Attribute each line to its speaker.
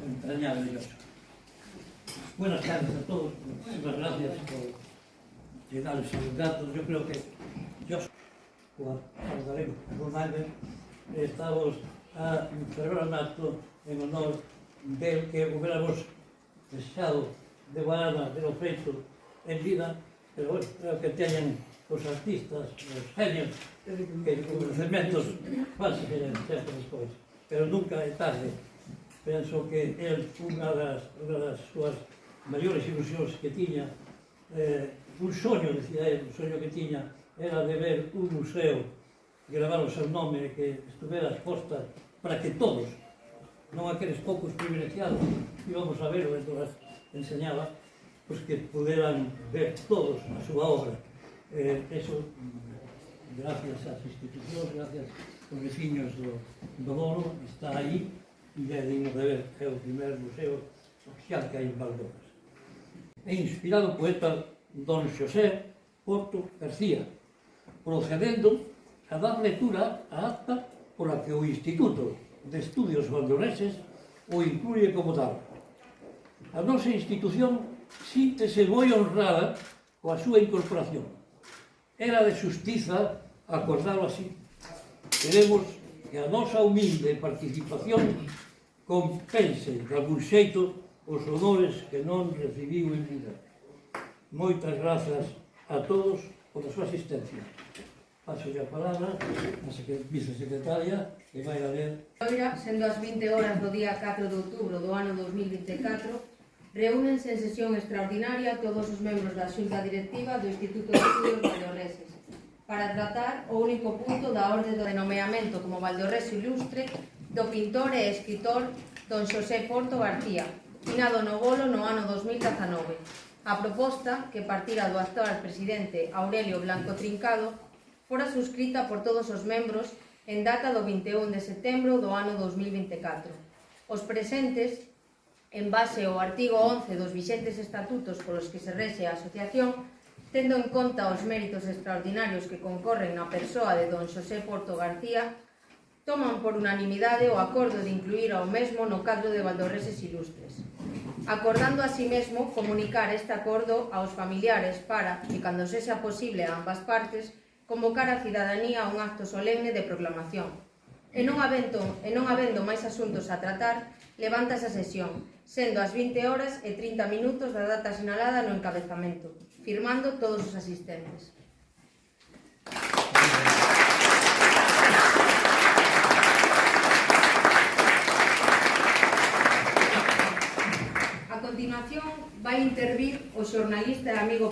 Speaker 1: entrañables. Buenas tardes a todos. Muchas gracias por llegar esos datos. Yo creo que Salvadoremos Ronaldo, estamos a celebrar un acto en honor del que hubiéramos deseado de Guarana, de lo feito en vida, pero bueno, creo que teñen os artistas, os genios, que os elementos falsos que sempre despois, pero nunca é tarde. Penso que unha das súas maiores ilusións que tiña, un soño, decía ele, un soño que tiña, era de ver un museo que gravara o seu nome e que estuvera exposta para que todos, non aqueles poucos privilegiados que íbamos a ver o que nos enseñaba, pois que puderan ver todos a súa obra. Eso, gracias ás institucións, gracias aos veciños do Dono, está aí e é digno de ver, é o primer museo oficial que hai en Valdonas. É inspirado o poeta Don Xosé Porto García, procedendo a dar lectura á acta pola que o Instituto de Estudios Valdoneses o incluye como tal. A nosa institución síntese moi honrada coa súa incorporación. Era de xustiza acordalo así. Queremos que a nosa humilde participación compense de algún xeito os honores que non recibiu en vida. Moitas grazas a todos por a súa asistencia. Paso a palabra a vicesecretaria que vai a ler.
Speaker 2: Sendo as 20 horas do día 4 de outubro do ano 2024, reúnense en sesión extraordinaria todos os membros da Xunta Directiva do Instituto de Estudios Valdorreses para tratar o único punto da orde do nomeamento como Valdorrese Ilustre do pintor e escritor Don Xosé Porto García, finado no Bolo no ano 2019. A proposta, que partira do actual presidente Aurelio Blanco Trincado, fora suscrita por todos os membros en data do 21 de setembro do ano 2024. Os presentes, en base ao artigo 11 dos vixentes estatutos polos que se rexe a asociación, tendo en conta os méritos extraordinarios que concorren na persoa de Don Xosé Porto García, toman por unanimidade o acordo de incluir ao mesmo no cadro de Valdorreses Ilustres, acordando así mesmo comunicar este acordo aos familiares para, e cando sexa posible a ambas partes, convocar a cidadanía a un acto solemne de proclamación. E non habendo máis asuntos a tratar, levántase a sesión, sendo as 20 horas e 30 minutos da data sinalada no encabezamento, firmando todos os asistentes. A continuación vai intervir o xornalista e amigo